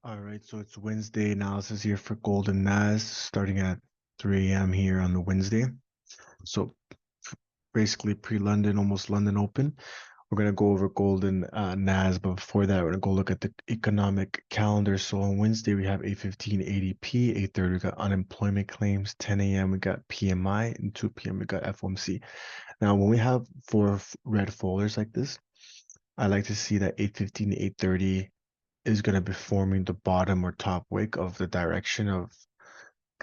All right, so it's Wednesday analysis here for Gold and Nas, starting at 3 a.m. here on the Wednesday. So basically pre-London, almost London Open. We're gonna go over Gold and Nas, but before that, we're gonna go look at the economic calendar. So on Wednesday we have 8:15 ADP, 8:30 we got unemployment claims, 10 a.m. we got PMI, and 2 p.m. we got FOMC. Now when we have four red folders like this, I like to see that 8:15 to 8:30 is going to be forming the bottom or top wick of the direction of,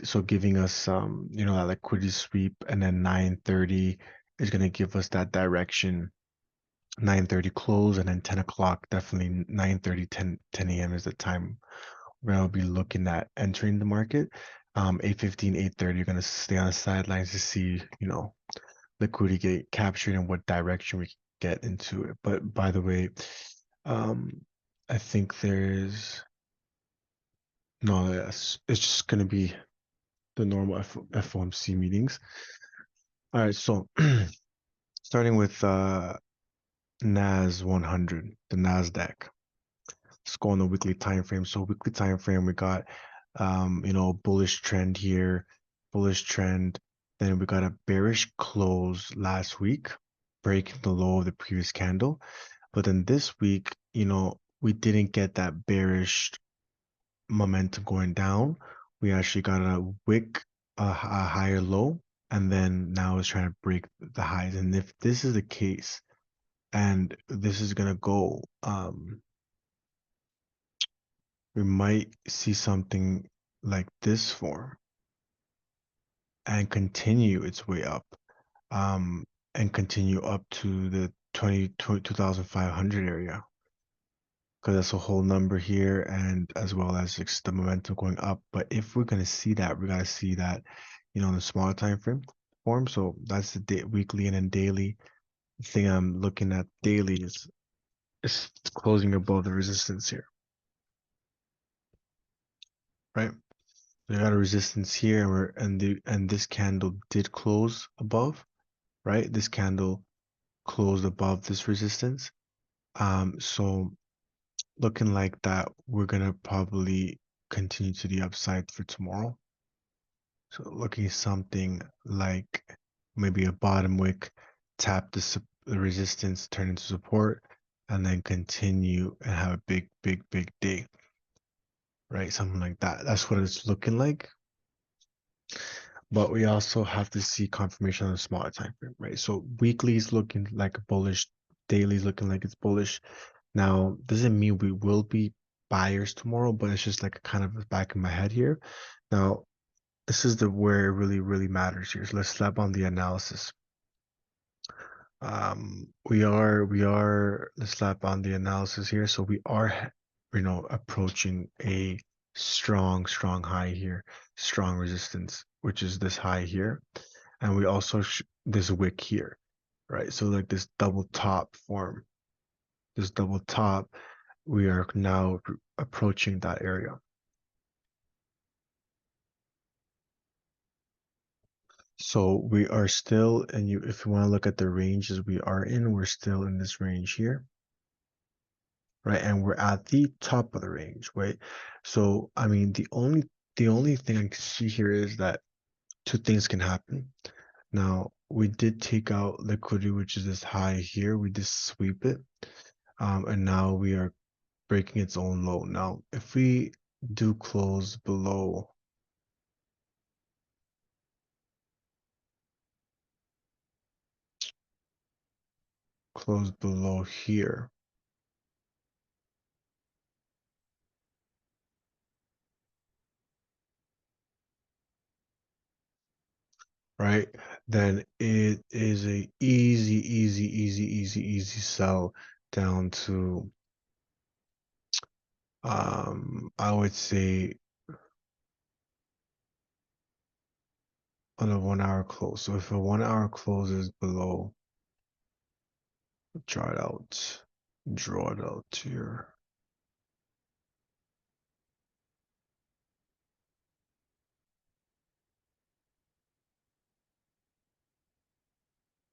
so giving us that liquidity sweep, and then 9:30 is going to give us that direction. 9:30 close, and then 10 o'clock, definitely 9:30, 10 a.m. is the time we're going to be looking at entering the market. 8:15, 8:30, you're going to stay on the sidelines to see, liquidity get captured and what direction we can get into it. But by the way, um, I think there's no, yes, it's just gonna be the normal FOMC meetings. All right, so starting with NAS 100, the Nasdaq. Let's go on the weekly time frame. So weekly time frame, we got bullish trend here, bullish trend. Then we got a bearish close last week, breaking the low of the previous candle. But then this week, we didn't get that bearish momentum going down. We actually got a wick, a higher low, and then now it's trying to break the highs. And if this is the case, and this is gonna go, we might see something like this form and continue its way up, um, and continue up to the 2,500 area, because that's a whole number here, and as well as the momentum going up. But if we're going to see that, we got to see that, in the smaller time frame form. So that's the weekly, and then daily. The thing I'm looking at daily is closing above the resistance here, right? We got a resistance here, and this candle did close above, right? This candle closed above this resistance. So looking like that, we're gonna probably continue to the upside for tomorrow. So looking something like maybe a bottom wick, tap the resistance, turn into support, and then continue and have a big, big, big day, right? Something like that. That's what it's looking like. But we also have to see confirmation on the smaller time frame, right? So weekly is looking like bullish, daily is looking like it's bullish. Now, doesn't mean we will be buyers tomorrow, but it's just like kind of back in my head here. Now, this is the where it really, really matters here. So let's slap on the analysis. Let's slap on the analysis here. So we are, approaching a strong, strong high here, strong resistance, which is this high here. And we also, this wick here, right? So like this double top form, this double top, we are now approaching that area. So we are still, and if you want to look at the ranges we are in, we're still in this range here, right? And we're at the top of the range, right? So I mean, the only thing I can see here is that two things can happen. Now we did take out liquidity, which is this high here. We just sweep it, and now we are breaking its own low. Now, if we do close below here, right? Then it is a easy sell down to, I would say, on a 1 hour close. So if a 1 hour close is below, draw it out here.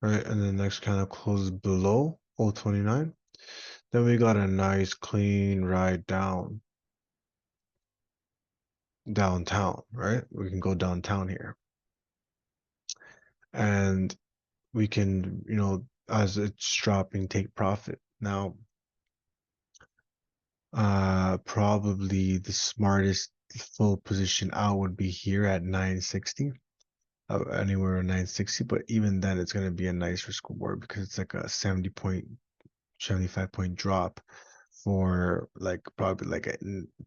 Right, and the next kind of closes below 029. Then we got a nice clean ride down downtown, right? We can go downtown here, and we can, as it's dropping, take profit. Now, probably the smartest full position out would be here at 960, anywhere around 960. But even then, it's going to be a nice risk reward because it's like a 75 point drop for like probably like a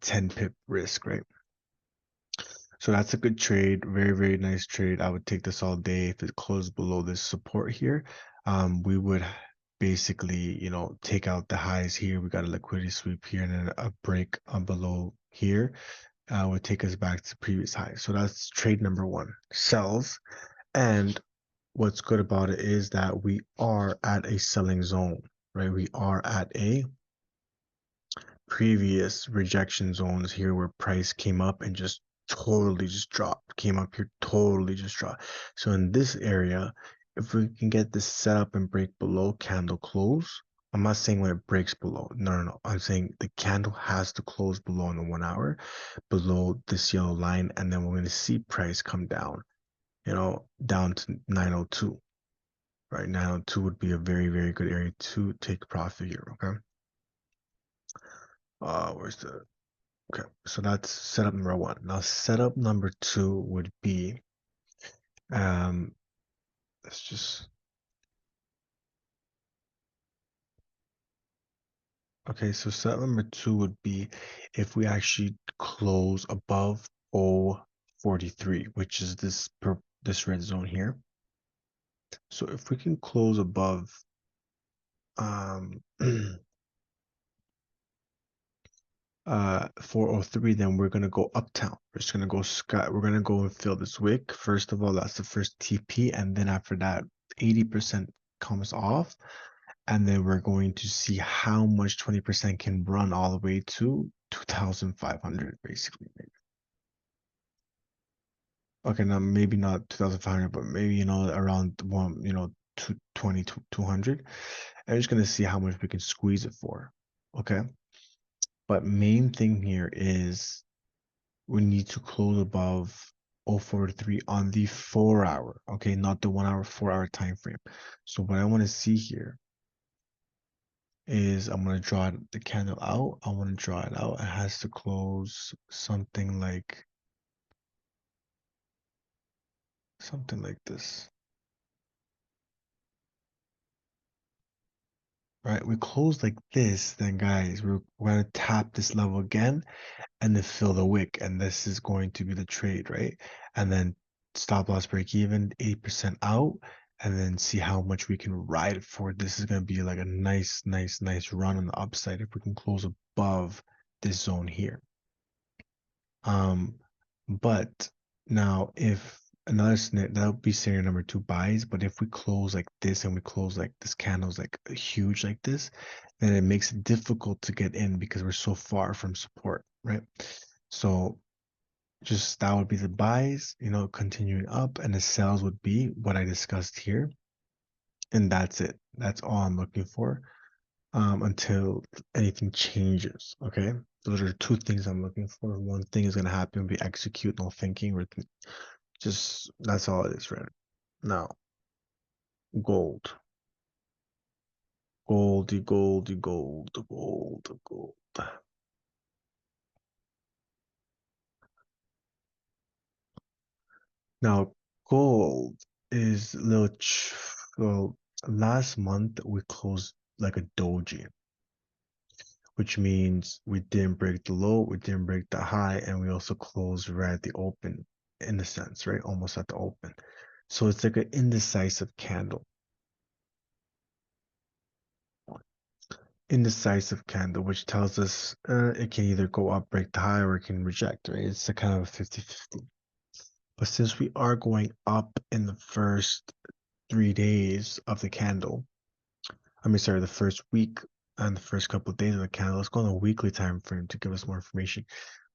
10 pip risk, right? So that's a good trade. Very, very nice trade. I would take this all day. If it closed below this support here, we would basically, take out the highs here. We got a liquidity sweep here and then a break below here would take us back to previous highs. So that's trade number one, sells. And what's good about it is that we are at a selling zone, right? We are at a previous rejection zones here where price came up and just totally just dropped, came up here, totally just dropped. So in this area, if we can get this set up and break below candle close, I'm not saying when it breaks below, no. I'm saying the candle has to close below on the 1 hour, below this yellow line, and then we're going to see price come down, down to 902. Right, 902 would be a very, very good area to take profit here, okay? Where's the Okay, so that's setup number one. Now, setup number two would be, um, let's just, okay, so setup number two would be if we actually close above 043, which is this red zone here. So if we can close above, um, 403, then we're gonna go uptown. We're just gonna go sky. We're gonna go and fill this wick. First of all, that's the first TP, and then after that, 80% comes off, and then we're going to see how much 20% can run all the way to 2,500, basically. Okay, now maybe not 2,500, but maybe around one, 220 to 200. And we're just gonna see how much we can squeeze it for. Okay, but main thing here is we need to close above 043 on the 4 hour, okay, not the 1 hour, 4 hour time frame. So what I want to see here is I'm going to draw the candle out. I want to draw it out. It has to close something like this. Right, we close like this, then guys, we're going to tap this level again and then fill the wick, and this is going to be the trade, right? And then stop loss break even, 8% out, and then see how much we can ride it for. This is going to be like a nice run on the upside if we can close above this zone here. But now if another scenario, that would be scenario number two, buys. But if we close like this and we close like this candle's like huge like this, then it makes it difficult to get in because we're so far from support, right? So just that would be the buys, continuing up, and the sells would be what I discussed here. And that's it. That's all I'm looking for until anything changes. Okay. Those are two things I'm looking for. One thing is going to happen. We execute, no thinking. Just that's all it is, right? Now, gold. Goldy, goldy, gold, gold, gold. Now, gold is a little, well, last month we closed like a doji, which means we didn't break the low, we didn't break the high, and we also closed right at the open in a sense, right? Almost at the open. So it's like an indecisive candle. Indecisive candle, which tells us it can either go up, break the high, or it can reject, right? It's a kind of a 50-50. But since we are going up in the first 3 days of the candle, sorry, the first week and the first couple of days of the candle, let's go on a weekly time frame to give us more information.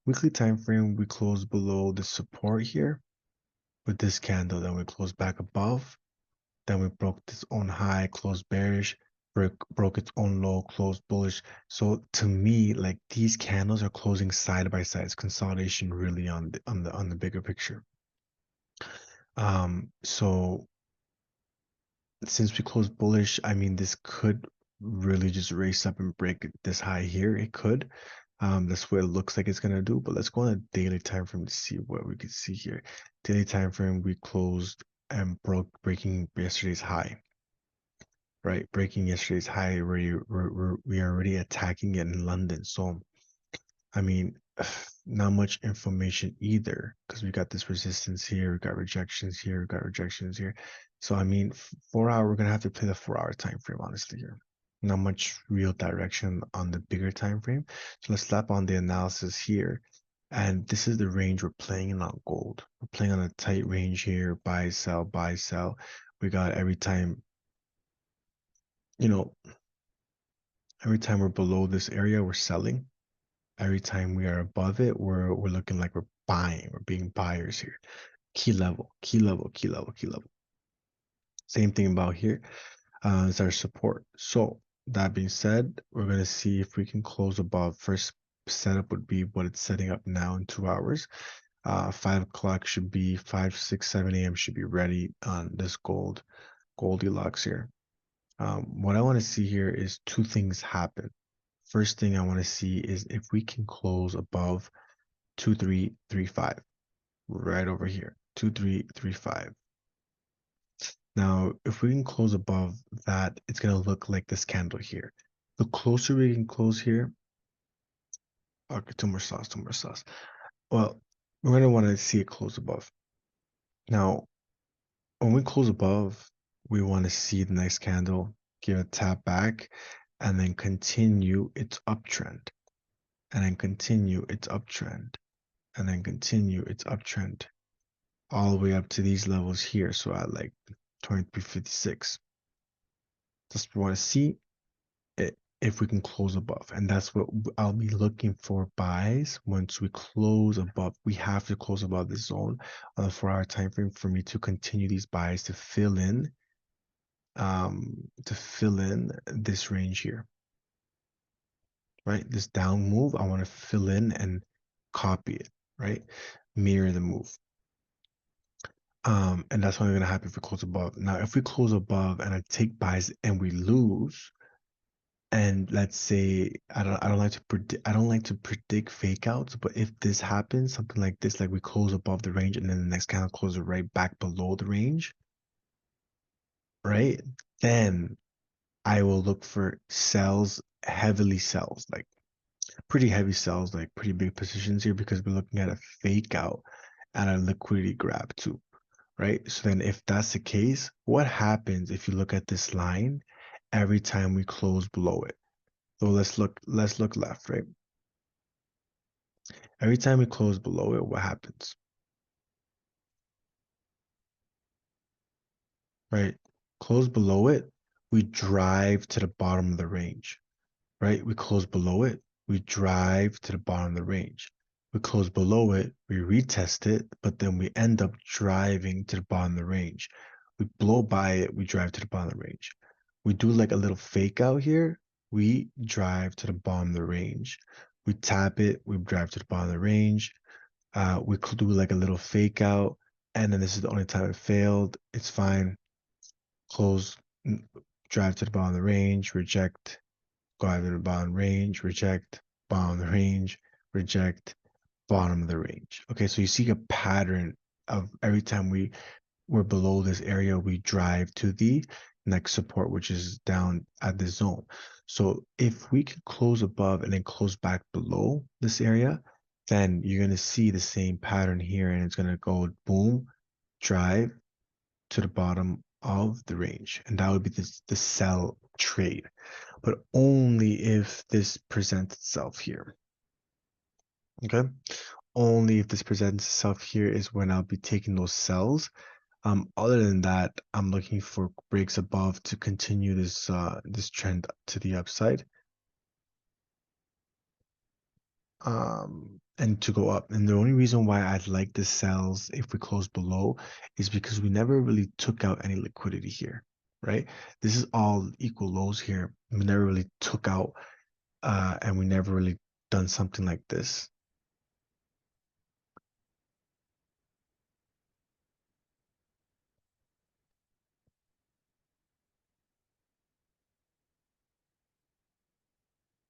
Weekly time frame, we close below the support here with this candle, then we close back above, then we broke this own high, closed bearish, broke its own low, closed bullish. So to me, like these candles are closing side by side. It's consolidation really on the bigger picture. So since we closed bullish, I mean this could really just race up and break this high here. It could. That's what it looks like it's gonna do. But let's go on a daily time frame to see what we can see here. Daily time frame, we closed and breaking yesterday's high. Right, breaking yesterday's high. We are already attacking it in London. So I mean, not much information either because we got this resistance here, we got rejections here, we got rejections here. So I mean, 4 hour, we're gonna have to play the 4 hour time frame, honestly here. Not much real direction on the bigger time frame. So let's slap on the analysis here. And this is the range we're playing in on gold. We're playing on a tight range here, buy, sell, buy, sell. We got every time, you know, every time we're below this area, we're selling. Every time we are above it, we're looking like we're buying. We're being buyers here. Key level, key level, key level, key level. Same thing about here. Is our support. So that being said, we're gonna see if we can close above. First setup would be what it's setting up now in 2 hours. 5 o'clock should be 5, 6, 7 a.m. should be ready on this Goldilocks here. What I want to see here is two things happen. First thing I want to see is if we can close above 2335 right over here, 2335. Now if we can close above that, it's going to look like this candle here. The closer we can close here, okay, two more sauce. Well, we're going to want to see it close above. Now when we close above, we want to see the next candle give a tap back and then continue its uptrend, and then continue its uptrend, and then continue its uptrend all the way up to these levels here. So at like 2356. Just want to see it if we can close above. And that's what I'll be looking for buys once we close above. We have to close above this zone on a 4 hour time frame for me to continue these buys to fill in this range here. Right? This down move, I want to fill in and copy it, right? Mirror the move. And that's only gonna happen if we close above. Now, if we close above and I take buys and we lose, and let's say I don't like to predict fake outs, but if this happens, something like this, like we close above the range and then the next candle closes right back below the range, right? Then I will look for sells, heavily sells, like pretty heavy sells, like pretty big positions here because we're looking at a fake out and a liquidity grab too. Right? So then if that's the case, what happens if you look at this line every time we close below it? So let's look left, right? Every time we close below it, what happens? Right? Close below it, we drive to the bottom of the range. Right? We close below it, we drive to the bottom of the range. We close below it, we retest it, but then we end up driving to the bottom of the range. We blow by it, we drive to the bottom of the range. We do like a little fake out here, we drive to the bottom of the range. We tap it, we drive to the bottom of the range. We could do like a little fake out, and then this is the only time it failed. It's fine. Close, drive to the bottom of the range, reject, go out to the bottom range, reject, bottom of the range, reject, bottom of the range. Okay, so you see a pattern of every time we're below this area, we drive to the next support, which is down at the zone. So if we can close above and then close back below this area, then you're going to see the same pattern here, and it's going to go boom, drive to the bottom of the range. And that would be the sell trade, but only if this presents itself here. Okay, only if this presents itself here is when I'll be taking those sells. Other than that, I'm looking for breaks above to continue this trend to the upside, and to go up. And the only reason why I'd like the sells if we close below is because we never really took out any liquidity here. right? This is all equal lows here. We never really took out, and we never really done something like this.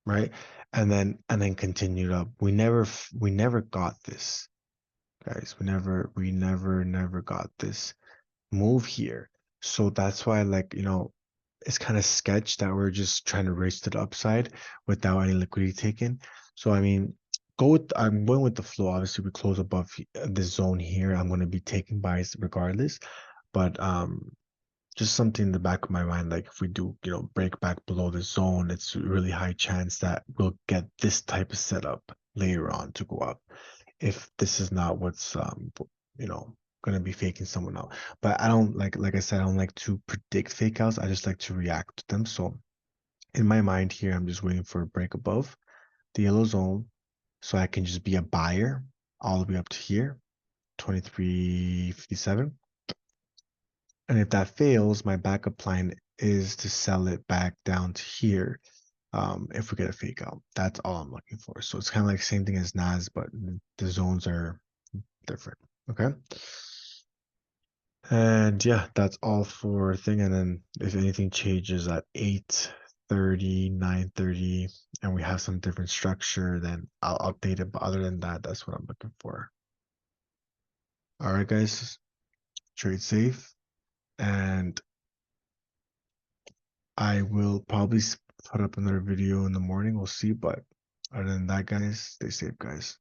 Right? And then continued up. We never got this, guys. We never got this move here. So that's why, like, it's kind of sketch that we're just trying to race to the upside without any liquidity taken. So I mean, I'm going with the flow. Obviously, we close above this zone here. I'm going to be taking buys regardless, but just something in the back of my mind, like if we do, break back below the zone, it's a really high chance that we'll get this type of setup later on to go up. If this is not what's you know gonna be faking someone out. But I don't like I said, I don't like to predict fake outs. I just like to react to them. So in my mind here, I'm just waiting for a break above the yellow zone so I can just be a buyer all the way up to here, 23.57. And if that fails, my backup plan is to sell it back down to here. If we get a fake out, that's all I'm looking for. So it's kind of like same thing as Nas, but the zones are different. Okay. And yeah, that's all for thing. And then if anything changes at 8:30, 9:30, and we have some different structure, then I'll update it. But other than that, that's what I'm looking for. All right, guys, trade safe. And I will probably put up another video in the morning. We'll see. But other than that, guys, stay safe, guys.